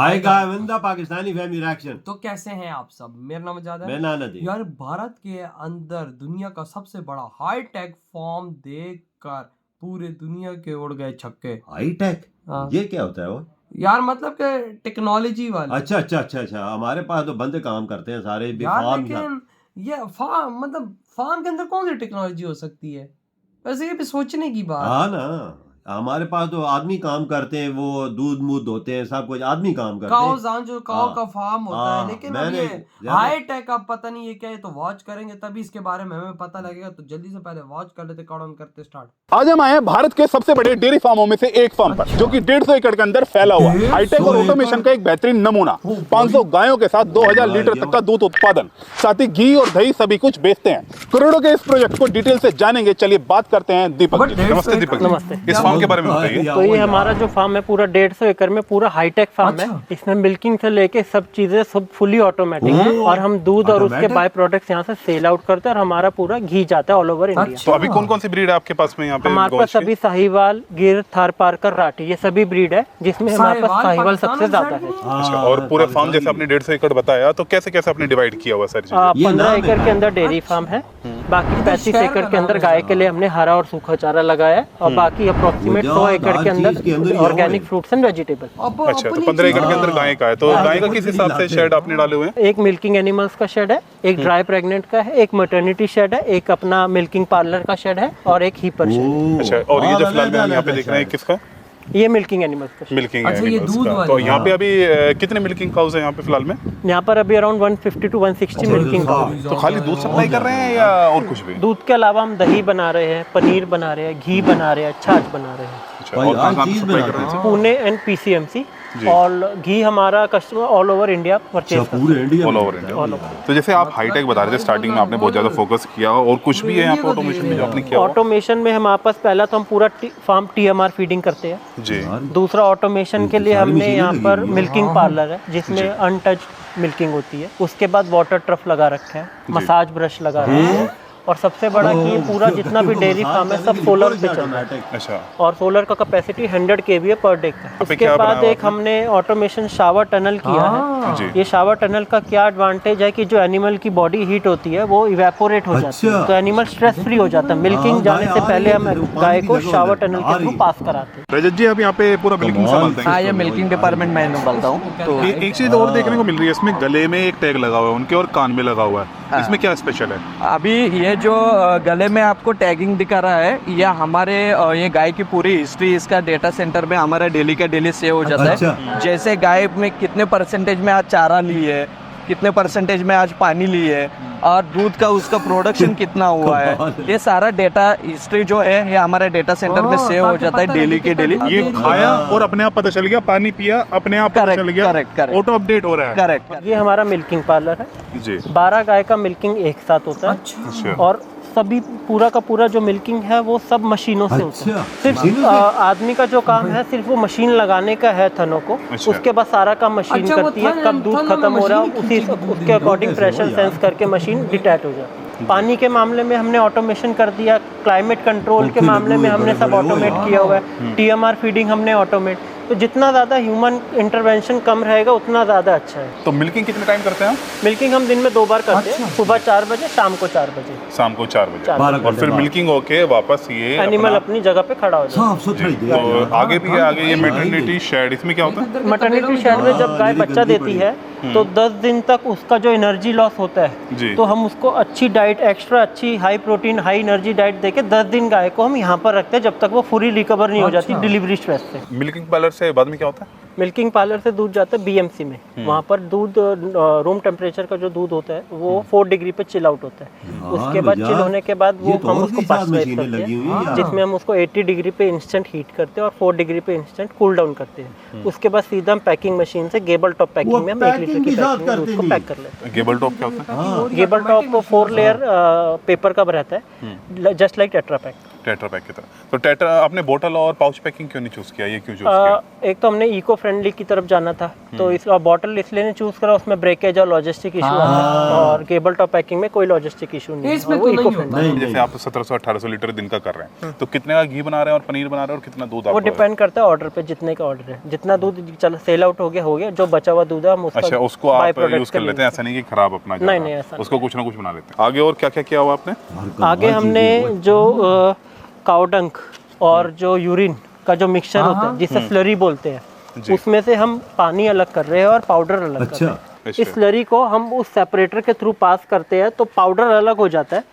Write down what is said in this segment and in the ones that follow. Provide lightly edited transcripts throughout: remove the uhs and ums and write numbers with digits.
Hi guys, Pakistani family reaction. तो कैसे हैं आप सब? मेरा नाम जादा है। मैं नानदी। यार भारत के अंदर दुनिया का सबसे बड़ा हाई टेक फॉर्म देखकर पूरे दुनिया के उड़ गए छक्के। High tech? हाँ। ये क्या होता है वो? यार मतलब के टेक्नोलॉजी वाले। अच्छा। हमारे पास तो बंदे काम करते हैं सारे यार फार्म। लेकिन ये फार्म मतलब फार्म के अंदर कौन सी टेक्नोलॉजी हो सकती है? वैसे ये भी सोचने की बात। हाँ ना, हमारे पास तो आदमी काम करते हैं, वो दूध मूध धोते हैं, सब कुछ आदमी काम करते काओ हैं। जान जो काओ हाँ, का फार्म होता है, लेकिन अब मैंने ये हाई टेक अब पता नहीं ये क्या है, तो वॉच करेंगे तभी इसके बारे में हमें पता लगेगा। तो जल्दी से पहले वॉच कर लेते, काउंट करते स्टार्ट। आज हम आए हैं भारत के सबसे बड़े डेयरी फार्मों में से एक फार्म पर, जो कि 150 एकड़ के अंदर फैला हुआ है। हाईटेक और ऑटोमेशन का एक बेहतरीन नमूना। 500 गायों के साथ 2000 लीटर तक का दूध उत्पादन, साथ ही घी और दही सभी कुछ बेचते हैं। करोड़ों के इस प्रोजेक्ट को डिटेल से जानेंगे। चलिए बात करते हैं दीपक जी। नमस्ते दीपक जी। नमस्ते। इस फार्म के बारे में बताइए। तो ये हमारा जो फार्म है पूरा 150 एकड़ में पूरा हाईटेक फार्म है। इसमें मिल्किंग से लेके सब चीजें सब फुली ऑटोमेटिक है, और हम दूध और उसके बाय प्रोडक्ट्स यहाँ से सेल आउट करते हैं, और हमारा पूरा घी जाता है ऑल ओवर इंडिया। तो अभी कौन कौन सी ब्रीड है आपके पास में यहाँ पे? हमारे पास सभी साहिवाल, गिर, थारपारकर, राठी, ये सभी ब्रीड है, जिसमें हमारे पास साहिवाल सबसे ज्यादा है। अच्छा, और पूरे फार्म जैसे आपने 150 एकड़ बताया, तो कैसे कैसे आपने डिवाइड किया हुआ सर जी? 15 एकड़ के अंदर डेयरी फार्म है, बाकी 35 एकड़ के अंदर गाय के लिए हमने हरा और सूखा चारा लगाया है, और बाकी अप्रोक्सीमेट 100 एकड़ के अंदर ऑर्गेनिक फ्रूट्स एंड वेजिटेबल। अच्छा, तो 15 एकड़ के अंदर गाय का है, तो गाय का किस हिसाब से शेड आपने डाले हुए हैं? एक मिल्किंग एनिमल्स का शेड है, एक ड्राई प्रेग्नेंट का है, एक मैटरनिटी शेड है, एक अपना मिल्किंग पार्लर का शेड है, और एक हीपर शेड है। अच्छा, और ये जो फिलहाल में हम यहाँ पे देख रहे हैं किसका? ये मिल्किंग एनिमल्स का शेड। मिल्किंग अच्छा, ये एनिमल्स दूध का। वाले। तो यहाँ पे अभी कितने मिल्किंग काउस हैं यहाँ पे फिलहाल में? यहाँ पर अभी अराउंड 150 टू 160 मिल्किंग काउस। तो खाली दूध सप्लाई कर रहे हैं या और कुछ भी? दूध के अलावा हम दही बना रहे हैं, पनीर बना रहे हैं, घी बना रहे हैं, छाछ बना रहे हैं। अच्छा, और कहाँ से सप्लाई कर रहे हैं? पुणे एंड पीसीएमसी, और घी हमारा customer all over India purchase पूरे इंडिया ऑल ओवर इंडिया। तो जैसे आप हाईटेक बता रहे थे स्टार्टिंग में, आपने बहुत ज्यादा फोकस किया, और कुछ भी है यहाँ पे ऑटोमेशन में जो आपने किया? ऑटोमेशन में हमारे पास पहला तो हम पूरा फार्म टीएमआर फीडिंग करते हैं जी। दूसरा ऑटोमेशन के लिए हमने यहाँ पर मिल्किंग पार्लर है, जिसमें अनटच्ड मिल्किंग होती है। उसके बाद वाटर ट्रफ लगा रखे हैं, मसाज ब्रश लगा रखे हैं, और सबसे बड़ा कि पूरा जितना भी डेयरी फार्म है सब सोलर पे चल रहा है। अच्छा, और सोलर का कैपेसिटी 100 kVA पर डे का। उसके बाद एक हमने ऑटोमेशन शावर टनल किया है। ये शावर टनल का क्या एडवांटेज है कि जो एनिमल की बॉडी हीट होती है वो इवेपोरेट हो जाती है, तो एनिमल स्ट्रेस फ्री हो जाता है। मिल्किंग जाने से पहले हम गाय को शावर टनल के थ्रू पास कराते हैं। रजत जी, आप यहाँ पे पूरा मिल्किंग संभालते हैं? हाँ, ये मिल्किंग डिपार्टमेंट मैं संभालता हूँ। तो एक चीज और देखने को मिल रही है, इसमें गले में एक टैग लगा हुआ है उनके, और कान में लगा हुआ है। इसमें क्या स्पेशल है? अभी ये जो गले में आपको टैगिंग दिखा रहा है, ये हमारे ये गाय की पूरी हिस्ट्री इसका डेटा सेंटर में हमारा डेली का डेली सेव हो जाता है। जैसे गाय में कितने परसेंटेज में आज चारा ली है, कितने परसेंटेज में आज पानी ली है, और दूध का उसका प्रोडक्शन कितना हुआ है, ये सारा डेटा हिस्ट्री जो है ये हमारे डेटा सेंटर में सेव हो जाता है डेली के डेली। ये खाया और अपने आप पता चल गया, पानी पिया अपने आप पता चल गया, करेक्ट, ऑटो अपडेट हो रहा है। करेक्ट। ये हमारा मिल्किंग पार्लर है जी। 12 गाय का मिल्किंग एक साथ होता है। अच्छा। और सभी पूरा का पूरा जो मिल्किंग है वो सब मशीनों से होता है। सिर्फ आदमी का जो काम है सिर्फ वो मशीन लगाने का है थनों को। अच्छा। उसके बाद सारा काम मशीन करती है। कब दूध खत्म हो रहा है उसी उसके अकॉर्डिंग प्रेशर सेंस करके मशीन डिटैच हो जाती है। पानी के मामले में हमने ऑटोमेशन कर दिया, क्लाइमेट कंट्रोल के मामले में हमने सब ऑटोमेट किया हुआ है, टीएमआर फीडिंग हमने ऑटोमेट। तो जितना ज़्यादा ह्यूमन इंटरवेंशन कम रहेगा उतना ज़्यादा अच्छा है। तो मिल्किंग कितने टाइम करते हैं? मिल्किंग हम दिन में 2 बार करते हैं, सुबह 4 बजे, शाम को 4 बजे। शाम को 4 बजे, और फिर मिल्किंग होके वापस ये एनिमल अपनी जगह पे खड़ा हो जाता है। तो आगे भी है, आगे ये मैटरनिटी शेड, इसमें क्या होता है? मैटरनिटी शेड में जब गाय बच्चा देती है तो 10 दिन तक उसका जो एनर्जी लॉस होता है, तो हम उसको अच्छी डाइट, एक्स्ट्रा अच्छी high protein high energy diet देके 10 दिन गाय को हम यहाँ पर रखते हैं, जब तक वो पूरी रिकवर नहीं हो जाती डिलीवरी स्ट्रेस से। मिल्किंग पार्लर से बाद में क्या होता है? मिल्किंग पार्लर से दूध जाता है बीएमसी में। वहाँ पर दूध रूम टेम्परेचर का जो दूध होता है वो 4 डिग्री पे चिल आउट होता है। उसके बाद चिल होने के बाद वो हम उसको पास्चराइज करते हैं, जिसमें हम उसको 80 डिग्री पे इंस्टेंट हीट करते हैं और 4 डिग्री पे इंस्टेंट कूल डाउन करते हैं। उसके बाद सीधा हम पैकिंग मशीन से गेबल टॉप पैकिंग में हम 1 लीटर की पैकिंग में दूध को पैक कर लेते हैं। गेबल टॉप क्या होता है? गेबल टॉप को 4 लेयर पेपर का रहता है, just like tetra pack. Tetra pack की तरह। तो टेट्रा आपने बोतल और पाउच पैकिंग क्यों नहीं चूज किया, ये क्यों चूज किया? एक तो हमने इको फ्रेंडली की तरफ जाना था, तो इस बॉटल इसलिए नहीं चूज करा, उसमें ब्रेकेज और लॉजिस्टिक इशू आता है, और केबल टॉप पैकिंग में कोई लॉजिस्टिक इशू नहीं है, इसमें वो तो इको नहीं फ्रेंडली। जैसे आप 1700-1800 लीटर दिन का कर रहे हैं, तो कितने का घी बना रहे हैं और पनीर बना रहे हैं और कितना दूध वो आपको? डिपेंड करता है ऑर्डर पे, जितने का ऑर्डर है, जितना दूध चल सेल आउट हो गया, जो बचा हुआ दूध है हम उसका अच्छा, उसको आप यूज कर लेते हैं, ऐसा नहीं कि खराब अपना जा नहीं, रहा। नहीं, ऐसा उसको कुछ ना कुछ बना लेते हैं। आगे और क्या क्या किया हुआ आपने? आगे हमने जो काउडंक और जो यूरिन का जो मिक्सचर होता है, जिसे स्लरी बोलते हैं, उसमें से हम पानी अलग कर रहे हैं और पाउडर अलग कर रहे हैं। इस स्लरी को हम उस सेपरेटर के थ्रू पास करते हैं, तो पाउडर अलग हो जाता है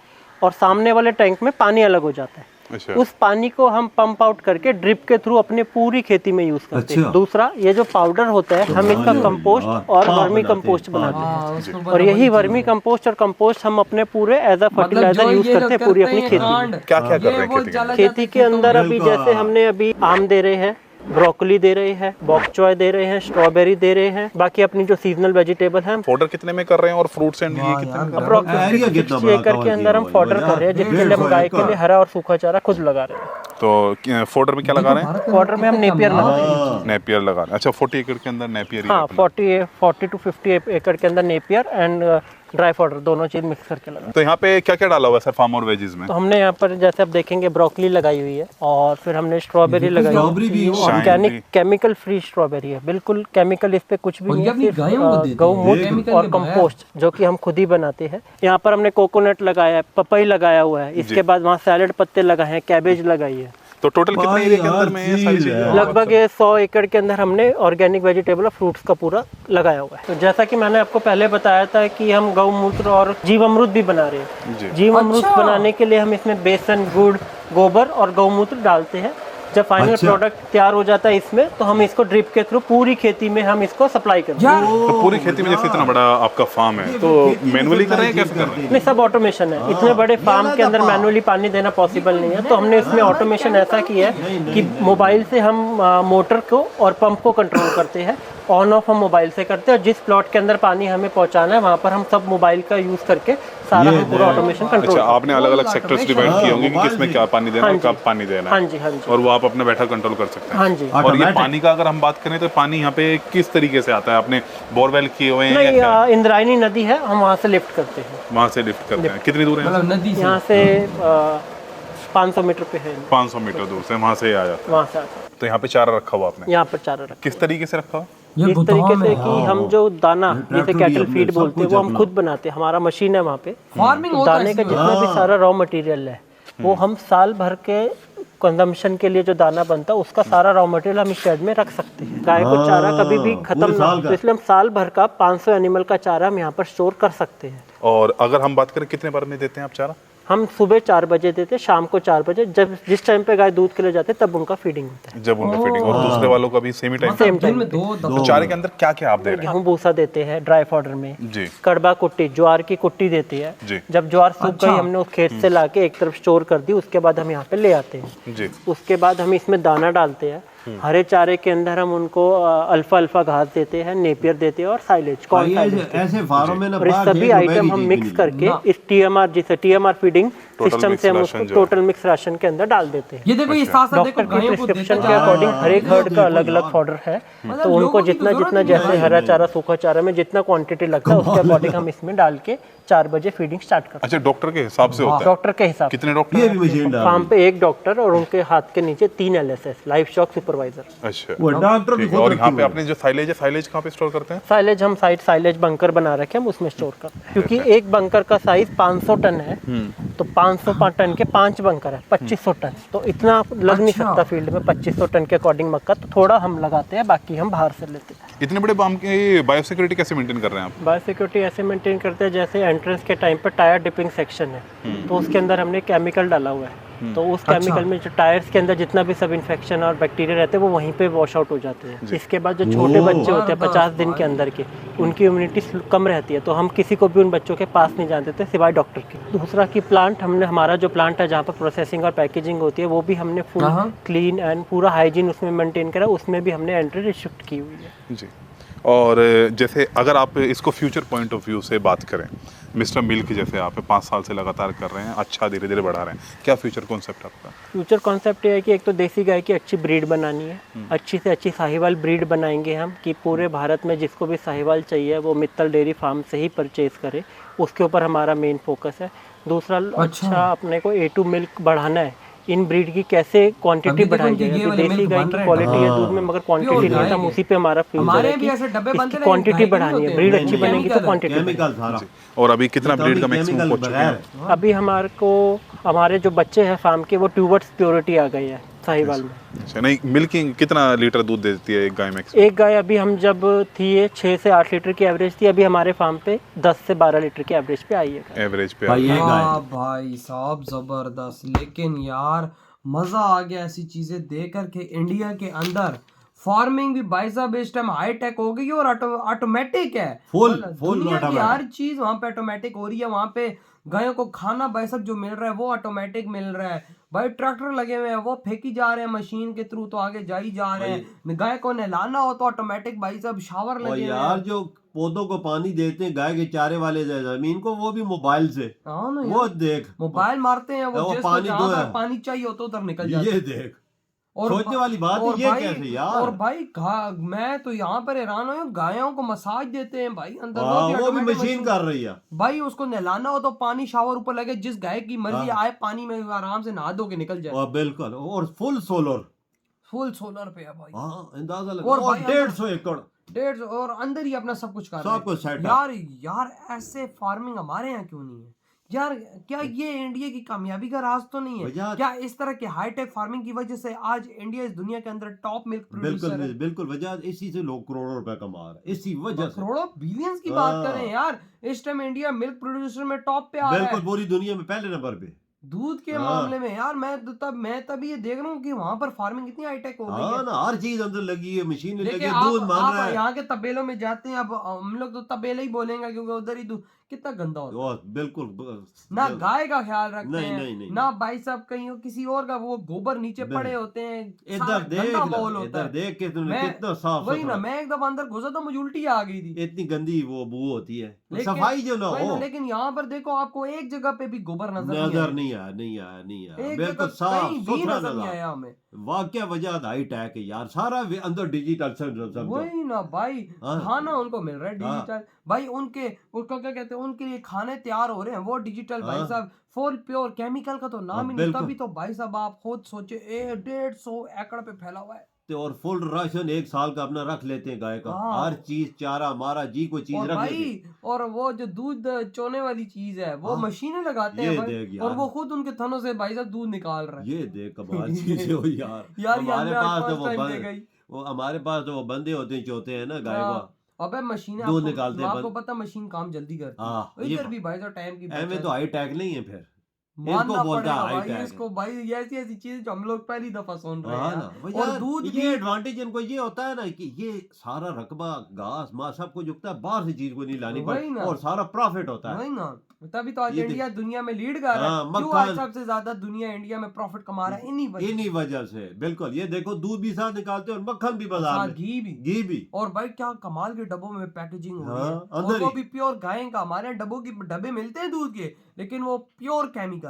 और सामने वाले टैंक में पानी अलग हो जाता है। अच्छा। उस पानी को हम पंप आउट करके ड्रिप के थ्रू अपने पूरी खेती में यूज करते हैं। दूसरा, ये जो पाउडर होता है, हम इसका कंपोस्ट और वर्मी कंपोस्ट बनाते हैं, और यही वर्मी कंपोस्ट और कंपोस्ट हम अपने पूरे एज अ फर्टिलाइजर यूज करते हैं पूरी अपनी खेती में। क्या क्या कर रहे हैं खेती के अंदर? अभी जैसे हमने अभी आम दे रहे हैं, ब्रोकली दे रहे हैं, बॉक चॉय दे रहे हैं, स्ट्रॉबेरी दे रहे हैं, बाकी अपनी जो सीजनल वेजिटेबल है। फॉडर कितने में कर रहे हैं और फ्रूट्स एंड ये कितने में कर रहे हैं? 60 एकड़ के अंदर हम फॉडर कर रहे हैं, जिसके लिए हम गाय के लिए हरा और सूखा चारा खुद लगा रहे हैं। तो फॉडर में क्या लगा रहे हैं? फॉडर में हम नेपियर लगा रहे हैं। नेपियर लगा रहे हैं। अच्छा, 40 एकड़ के अंदर नेपियर ही हाँ, अपना। 40 to 50 एकड़ के अंदर नेपियर एंड ड्राई फॉडर दोनों चीज मिक्स करके लगा। तो यहाँ पे क्या क्या डाला हुआ है सर फार्म और वेजीज में? तो हमने यहाँ पर जैसे आप देखेंगे ब्रोकली लगाई हुई है, और फिर हमने स्ट्रॉबेरी लगाई है, ऑर्गेनिक केमिकल फ्री स्ट्रॉबेरी है, बिल्कुल केमिकल इस पे कुछ भी नहीं है, सिर्फ गौमूत्र और कंपोस्ट जो कि हम खुद ही बनाते हैं। यहाँ पर हमने कोकोनट लगाया है, पपई लगाया हुआ है, इसके बाद वहाँ सैलेड पत्ते लगाए हैं, कैबेज लगाई है। तो टोटल कितने एरिया के अंदर में ये सारी चीजें? लगभग 100 एकड़ के अंदर हमने ऑर्गेनिक वेजिटेबल और फ्रूट्स का पूरा लगाया हुआ है। तो जैसा कि मैंने आपको पहले बताया था कि हम गौमूत्र और जीवामृत भी बना रहे हैं। जीवामृत बनाने के लिए हम इसमें बेसन, गुड़, गोबर और गौमूत्र डालते हैं। जब फाइनल प्रोडक्ट तैयार हो जाता है इसमें, तो हम इसको ड्रिप के थ्रू पूरी खेती में हम इसको सप्लाई करते हैं। तो पूरी खेती में जैसे इतना बड़ा आपका फार्म है, तो मैनुअली कर रहे हैं, कैसे कर रहे हैं? नहीं, सब ऑटोमेशन है। इतने बड़े फार्म के अंदर मैनुअली पानी देना पॉसिबल नहीं है, तो हमने इसमें ऑटोमेशन ऐसा किया है कि मोबाइल से हम मोटर को और पंप को कंट्रोल करते हैं। ऑन ऑफ हम मोबाइल से करते हैं, और जिस प्लॉट के अंदर पानी हमें पहुंचाना है वहाँ पर हम सब मोबाइल का यूज करके सारा हम पूरा ऑटोमेशन कंट्रोल। अच्छा, आपने अलग अलग सेक्टर्स डिवाइड किए होंगे कि किसमें क्या पानी देना है, कब पानी देना है। हाँ जी, हाँ जी। और वो आप अपना बैठा कंट्रोल कर सकते हैं। हाँ जी। और ये पानी का अगर हम बात करें तो पानी यहाँ पे किस तरीके से आता है? आपने बोरवेल किए हुए हैं? नहीं, इंद्रायणी नदी है, हम वहाँ से लिफ्ट करते हैं। वहाँ से लिफ्ट करते हैं। कितनी दूर है? नदी यहाँ से 500 मीटर पे है। 500 मीटर दूर से वहाँ से आ जाता है। वहाँ से आता है। तो यहाँ पे चारा रखा हुआ आपने? यहाँ पर चारा रखा। किस तरीके से रखा हुआ? इस तरीके से कि हम जो दाना, जैसे कैटल फीड बोलते हैं, वो हम खुद बनाते हैं। हमारा मशीन है वहाँ पे। दाने का जितना भी सारा रॉ मटेरियल है, वो हम साल भर के कंजम्पशन के लिए जो दाना बनता है, उसका सारा रॉ मटेरियल हम इस शेड में रख सकते हैं। गाय को चारा कभी भी खत्म ना हो, तो इसलिए हम साल भर का 500 एनिमल का चारा हम यहाँ पर स्टोर कर सकते हैं। और अगर हम बात करें कितने बार में देते हैं आप चारा? हम सुबह 4 बजे देते हैं, शाम को 4 बजे, जब जिस टाइम पे गाय दूध के लिए जाते हैं तब उनका फीडिंग होता है। जब उनका फीडिंग। और दूसरे वालों का भी सेम ही टाइम? Same time. तो चारे के अंदर क्या क्या आप दे रहे हैं? गेहूं भूसा देते हैं ड्राई फॉडर में जी। कड़बा कुट्टी, ज्वार की कुट्टी देती है जी। जब ज्वार सूख गई, हमने उस खेत से लाके एक तरफ स्टोर कर दी, उसके बाद हम यहाँ पे ले आते हैं जी। उसके बाद हम इसमें दाना डालते हैं। हरे चारे के अंदर हम उनको अल्फा घास देते हैं, नेपियर देते हैं और साइलेज, कॉर्न साइलेज। ऐसे फार्म में ना और इस सभी आइटम हम मिक्स करके इस टीएमआर, जिसे टीएमआर फीडिंग सिस्टम से हम उसको टोटल मिक्स राशन के अंदर डाल देते हैं। ये देखो, ये साथ साथ देखो, डॉक्टर की प्रिस्क्रिप्शन के अकॉर्डिंग हर एक हर्ड का अलग अलग फॉडर है, तो उनको जितना जितना जैसे हरा चारा, सूखा चारा में जितना क्वांटिटी लगता है, उसके अकॉर्डिंग हम इसमें डाल के 4 बजे फीडिंग स्टार्ट करते हैं। अच्छा, डॉक्टर के हिसाब से होता है? डॉक्टर के हिसाब से। कितने डॉक्टर? ये भी मशीन डाल फार्म पे एक डॉक्टर और उनके हाथ के नीचे 3 LSS, लाइफ स्टॉक सुपरवाइजर। अच्छा, वो डॉक्टर भी ठीक है। और यहाँ पे आपने जो साइलेज है, साइलेज कहाँ पे स्टोर करते हैं? साइलेज हम साइलेज बंकर बना रखे हैं, हम उसमें स्टोर करते हैं, क्योंकि एक बंकर का साइज 500 टन है, तो 500 टन के 5 बंकर है, 2500 टन, तो इतना लग नहीं सकता फील्ड में 2500 टन के अकॉर्डिंग मक्का, तो थोड़ा हम लगाते हैं, बाकी हम बाहर से लेते हैं। इतने बड़े बाम की बायोसिक्योरिटी कैसे मेंटेन कर रहे हैं आप? बायोसिक्योरिटी ऐसे मेंटेन करते हैं, जैसे एंट्रेंस के टाइम पर टायर डिपिंग सेक्शन है, तो उसके अंदर हमने केमिकल डाला हुआ है, तो उस केमिकल में जो टायर्स के अंदर जितना भी सब इन्फेक्शन और बैक्टीरिया रहते हैं, वो वहीं पे वॉश आउट हो जाते हैं। इसके बाद जो छोटे बच्चे होते हैं 50 दिन के अंदर के, उनकी इम्यूनिटी कम रहती है, तो हम किसी को भी उन बच्चों के पास नहीं जाने देते सिवाय डॉक्टर के। दूसरा कि प्लांट, हमने हमारा जो प्लांट है जहाँ पर प्रोसेसिंग और पैकेजिंग होती है, वो भी हमने फुल क्लीन एंड पूरा हाइजीन उसमें मेंटेन करा, उसमें भी हमने एंट्री रिस्ट्रिक्ट की हुई है। जी। और जैसे अगर आप इसको फ्यूचर पॉइंट ऑफ व्यू से बात करें, मिस्टर मिल्क जैसे आप 5 साल से लगातार कर रहे हैं, अच्छा धीरे धीरे बढ़ा रहे हैं, क्या फ्यूचर कॉन्सेप्ट आपका? फ्यूचर कॉन्सेप्ट ये है कि एक तो देसी गाय की अच्छी ब्रीड बनानी है, अच्छी से अच्छी साहिवाल ब्रीड बनाएंगे हम, कि पूरे भारत में जिसको भी साहिवाल चाहिए वो मित्तल डेयरी फार्म से ही परचेज करे, उसके ऊपर हमारा मेन फोकस है। दूसरा अच्छा अपने को A2 मिल्क बढ़ाना है, इन ब्रीड की कैसे क्वांटिटी बढ़ाई जाए। देसी गाय की क्वालिटी है दूध में, मगर क्वांटिटी नहीं है, हम उसी पे हमारा फ्यूचर है कि क्वांटिटी बढ़ानी है, ब्रीड अच्छी बनेगी तो क्वांटिटी। और अभी कितना ब्रीड का मैक्सिमम पहुंच चुके हैं? अभी हमारे जो बच्चे हैं फार्म के वो टूवर्ड्स प्योरिटी आ गई है साहिवाल में। अच्छा, नहीं मिल्किंग कितना लीटर दूध देती है एक गाय मैक्सिमम? एक गाय अभी हम जब थी 6 से 8 लीटर की एवरेज थी, अभी हमारे फार्म पे 10 से 12 लीटर की एवरेज पे आई है। एवरेज पे भाई साहब जबरदस्त। लेकिन यार मजा आ गया ऐसी चीजें देख कर के इंडिया के अंदर फार्मिंग भी भाई साहब इस टाइम हाई टेक हो गई और ऑटोमेटिक है। दुनिया की हर चीज वहाँ पे ऑटोमेटिक हो रही है। वहाँ पे गायों को खाना भाई साहब जो मिल रहा है वो ऑटोमेटिक मिल रहा है। भाई ट्रैक्टर लगे हुए हैं, वो फेंकी जा रहे हैं मशीन के थ्रू, तो आगे जा ही जा रहे हैं। गाय को नहलाना हो तो ऑटोमेटिक भाई साहब शावर लगे हुए यार। जो पौधों को पानी देते हैं गाय के चारे वाले जमीन को, वो भी मोबाइल से। वो देख मोबाइल मारते हैं, वो पानी चाहिए हो तो उधर निकल जाते हैं। ये देख और सोचने वाली बात है ये कैसे यार। और भाई मैं तो यहाँ पर हैरान हूँ, गायों को मसाज देते हैं भाई अंदर, वो भी मशीन कर रही है भाई। उसको नहलाना हो तो पानी शावर ऊपर लगे, जिस गाय की मर्जी आए पानी में आराम से नहा धो के निकल जाए। बिल्कुल। और फुल सोलर पे है भाई। अंदाजा लगा। और 150 एकड़ 150 और अंदर ही अपना सब कुछ कर रहे हैं। सब कुछ सेट। यार ऐसे फार्मिंग हमारे यहाँ क्यों नहीं है यार? क्या ये इंडिया की कामयाबी का राज तो नहीं है? क्या इस तरह के हाईटेक फार्मिंग की वजह से आज इंडिया इस दुनिया के अंदर टॉप मिल्क प्रोड्यूसर है? बिल्कुल वजह इसी से लोग करोड़ों रुपए कमा रहे हैं, इसी वजह से। करोड़ों बिलियंस की बात करें यार, इस टाइम इंडिया मिल्क प्रोड्यूसर में टॉप पे आ रहा है। बिल्कुल, पूरी दुनिया में पहले नंबर पे दूध के मामले में यार। मैं तभी ये देख रहा हूँ कि वहाँ पर फार्मिंग इतनी हाईटेक हो गई है ना, हर चीज अंदर लगी है, मशीन लगी है, दूध मान रहा है। यहाँ के तबेलों में जाते हैं, अब हम लोग तो तबेले ही बोलेंगे क्योंकि उधर ही दूध कितना गंदा होता है। बिल्कुल ना गाय का ख्याल रखते हैं, नहीं। ना भाई साहब कहीं किसी और का, वो गोबर नीचे पड़े होते हैं। इधर देख कितना साफ। वही ना, मैं एक दफा अंदर घुसा तो मुझे उल्टी आ गई थी, इतनी गंदी वो बू होती है, सफाई जो ना हो। लेकिन यहाँ पर देखो आपको एक जगह पे भी गोबर नजर नहीं आया। एक बिल्कुल साफ सुथरा नजर नहीं आया हमें। वाकया वजह हाई टैक है यार, सारा अंदर डिजिटल। वही ना भाई, खाना उनको मिल रहा है डिजिटल भाई। उसको क्या कहते हैं, उनके लिए खाने तैयार हो रहे हैं वो डिजिटल भाई साहब। फुल प्योर, केमिकल का तो नाम ही नहीं। तभी तो भाई साहब आप खुद सोचे 150 एकड़ पे फैला हुआ है। और फुल राशन 1 साल का अपना रख लेते हैं गाय का। हर चीज, चारा हमारा जी को चीज रख लेते हैं। और वो जो दूध चोने वाली चीज है वो मशीनें लगाते हैं भाई, और वो खुद उनके थनों से भाई साहब दूध निकाल रहा है। ये देख कमाल चीज हो यार। हमारे पास तो वो बंदे होते हैं, चोते हैं ना गाय का। अबे मशीनें दूध निकालते हैं, आपको पता मशीन काम जल्दी करती है। इधर भी भाई साहब टाइम की बचत। तो हाई टैक नहीं है, फिर मानना पड़ेगा भाई इसको भाई। ऐसी चीज जो हम लोग पहली दफा सुन रहे हैं। और दूध ये एडवांटेज इनको ये होता है ना कि ये सारा रकबा घास माँ सब कुछ उगता है, बाहर से चीज को नहीं लानी पड़ती और सारा प्रॉफिट होता है। वही ना, तभी तो आज इंडिया दुनिया में लीड कर रहा है। क्यों आज सबसे ज्यादा दुनिया इंडिया में प्रॉफिट कमा रहा है? इन्हीं वजह से। बिल्कुल, ये देखो दूध भी साथ निकालते हैं और मक्खन भी बाजार में, घी भी। और भाई क्या कमाल के डब्बों में पैकेजिंग हो रही है, और वो भी प्योर गाय का। हमारे डब्बों की डब्बे मिलते हैं दूध के, लेकिन वो प्योर केमिकल,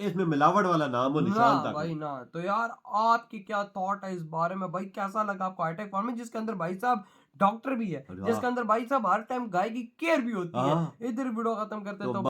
इसमें मिलावट वाला नाम और निशान तक भाई ना। तो यार आपकी क्या थॉट है इस बारे में भाई? कैसा लगा आपको हाईटेक फार्मिंग, जिसके अंदर भाई साहब डॉक्टर भी है, जिसके अंदर भाई साहब हर टाइम गाय की केयर भी होती है? इधर वीडियो खत्म करते हैं तो